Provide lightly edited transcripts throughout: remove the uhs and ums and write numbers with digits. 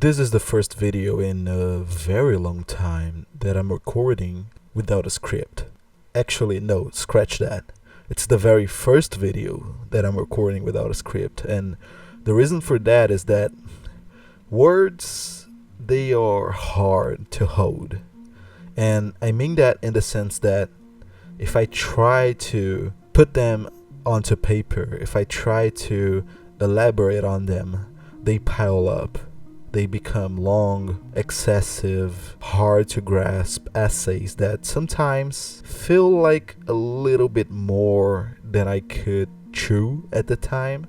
This is the first video in a very long time that I'm recording without a script. Actually, no, scratch that. It's the very first video that I'm recording without a script, and the reason for that is that words, they are hard to hold. And I mean that in the sense that if I try to put them onto paper, if I try to elaborate on them, they pile up. They become long, excessive, hard to grasp essays that sometimes feel like a little bit more than I could chew at the time.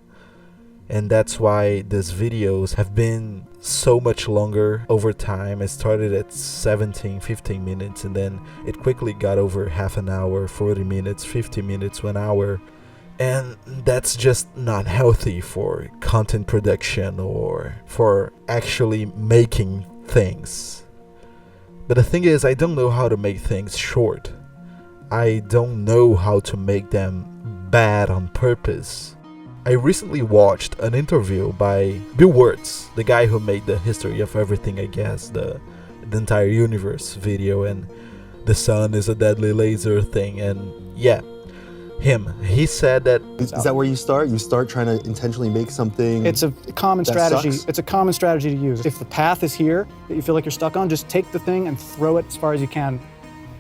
And that's why these videos have been so much longer over time. I started at 15 minutes, and then it quickly got over half an hour, 40 minutes, 50 minutes, 1 hour. And that's just not healthy for content production or for actually making things. But the thing is, I don't know how to make things short. I don't know how to make them bad on purpose. I recently watched an interview by Bill Wirtz, the guy who made the History of Everything, I guess, the entire universe video, and the sun is a deadly laser thing, and yeah. He said that is that where you start? You start trying to intentionally make something. It's a common strategy. Sucks? It's a common strategy to use. If the path is here that you feel like you're stuck on, just take the thing and throw it as far as you can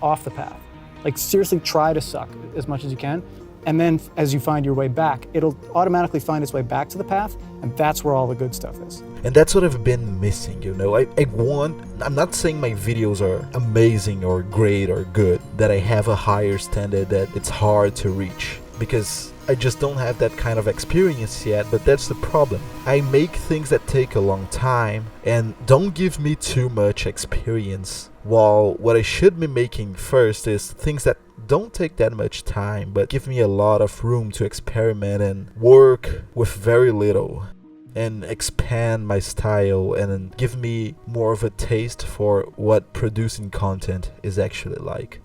off the path. Like seriously try to suck as much as you can. And then as you find your way back, it'll automatically find its way back to the path, and that's where all the good stuff is. And that's what I've been missing, you know. I'm not saying my videos are amazing or great or good, that I have a higher standard that it's hard to reach, because I just don't have that kind of experience yet, but that's the problem. I make things that take a long time and don't give me too much experience, while what I should be making first is things that don't take that much time but give me a lot of room to experiment and work with very little and expand my style and give me more of a taste for what producing content is actually like.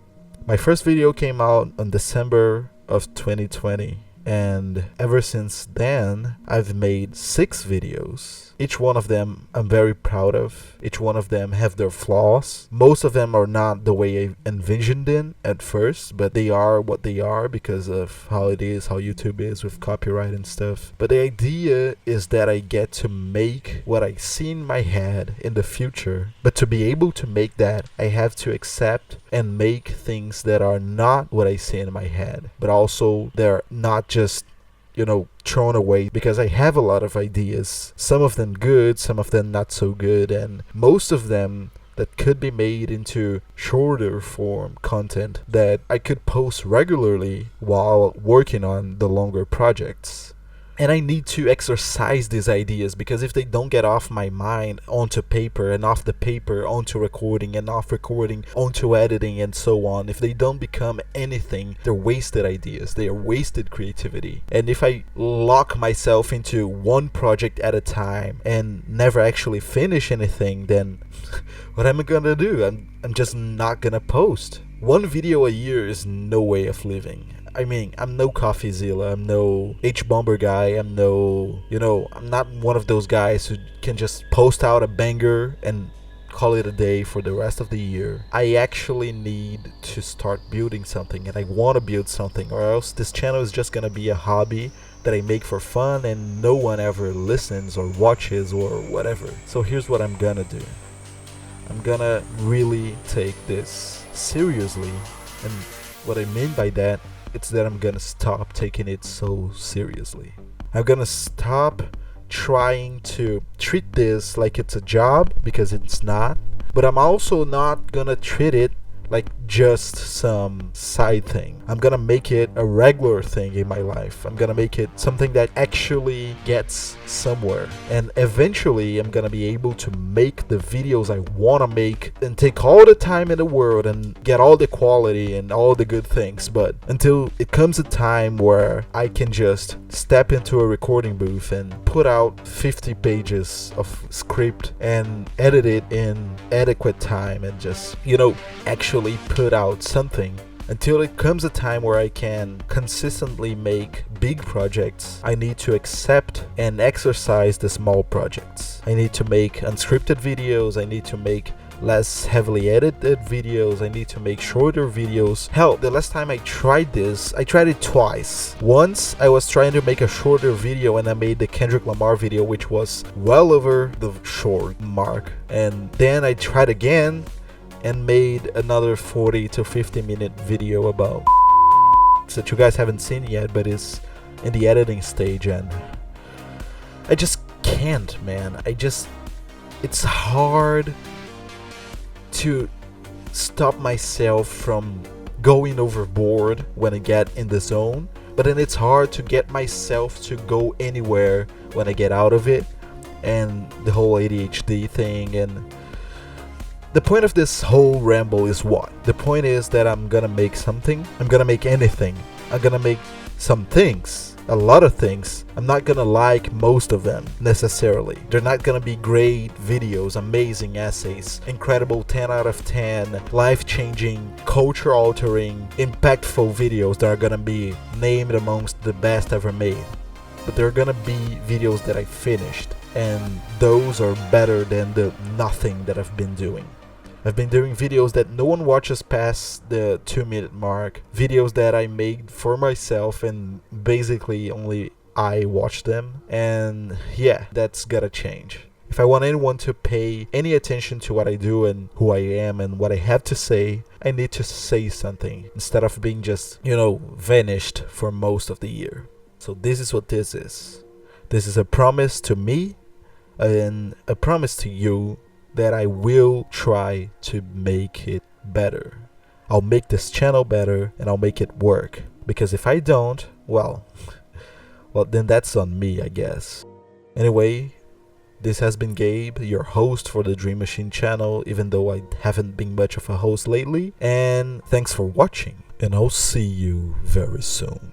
My first video came out on December of 2020, and ever since then I've made 6 videos. Each one of them I'm very proud of. Each one of them have their flaws. Most of them are not the way I envisioned them at first, but they are what they are because of how it is, how YouTube is with copyright and stuff. But the idea is that I get to make what I see in my head in the future. But to be able to make that, I have to accept and make things that are not what I see in my head, but also they're not just, you know, thrown away, because I have a lot of ideas, some of them good, some of them not so good, and most of them that could be made into shorter form content that I could post regularly while working on the longer projects. And I need to exercise these ideas, because if they don't get off my mind onto paper, and off the paper onto recording, and off recording onto editing and so on, if they don't become anything, they're wasted ideas, they are wasted creativity. And if I lock myself into one project at a time and never actually finish anything, then what am I gonna do? I'm just not gonna post. One video a year is no way of living. I mean, I'm no CoffeeZilla, I'm no H-Bomber guy, I'm not one of those guys who can just post out a banger and call it a day for the rest of the year. I actually need to start building something, and I want to build something, or else this channel is just gonna be a hobby that I make for fun and no one ever listens or watches or whatever. So here's what I'm gonna do. I'm gonna really take this seriously, and what I mean by that, it's that I'm gonna stop taking it so seriously. I'm gonna stop trying to treat this like it's a job, because it's not. But I'm also not gonna treat it like just some side thing. I'm gonna make it a regular thing in my life. I'm gonna make it something that actually gets somewhere. And eventually I'm gonna be able to make the videos I wanna make and take all the time in the world and get all the quality and all the good things. But until it comes a time where I can just step into a recording booth and put out 50 pages of script and edit it in adequate time and just, actually put out something, Until it comes a time where I can consistently make big projects, I need to accept and exercise the small projects. I need to make unscripted videos, I need to make less heavily edited videos, I need to make shorter videos. Hell, the last time I tried this, I tried it twice. Once I was trying to make a shorter video and I made the Kendrick Lamar video, which was well over the short mark. And then I tried again and made another 40 to 50 minute video about that you guys haven't seen yet, but is in the editing stage, and I just can't, man. It's hard to stop myself from going overboard when I get in the zone, but then it's hard to get myself to go anywhere when I get out of it, and the whole ADHD thing. And the point of this whole ramble is what? The point is that I'm gonna make something. I'm gonna make anything. I'm gonna make some things. A lot of things. I'm not gonna like most of them necessarily. They're not gonna be great videos, amazing essays, incredible 10 out of 10, life-changing, culture-altering, impactful videos that are gonna be named amongst the best ever made. But they're gonna be videos that I finished, and those are better than the nothing that I've been doing. I've been doing videos that no one watches past the 2-minute mark, videos that I made for myself and basically only I watch them, and yeah, that's gotta change. If I want anyone to pay any attention to what I do and who I am and what I have to say, I need to say something instead of being just, vanished for most of the year. So this is what this is. This is a promise to me and a promise to you that I will try to make it better. I'll make this channel better and I'll make it work. Because if I don't, well, then that's on me, I guess. Anyway, this has been Gabe, your host for the Dream Machine channel, even though I haven't been much of a host lately. And thanks for watching, and I'll see you very soon.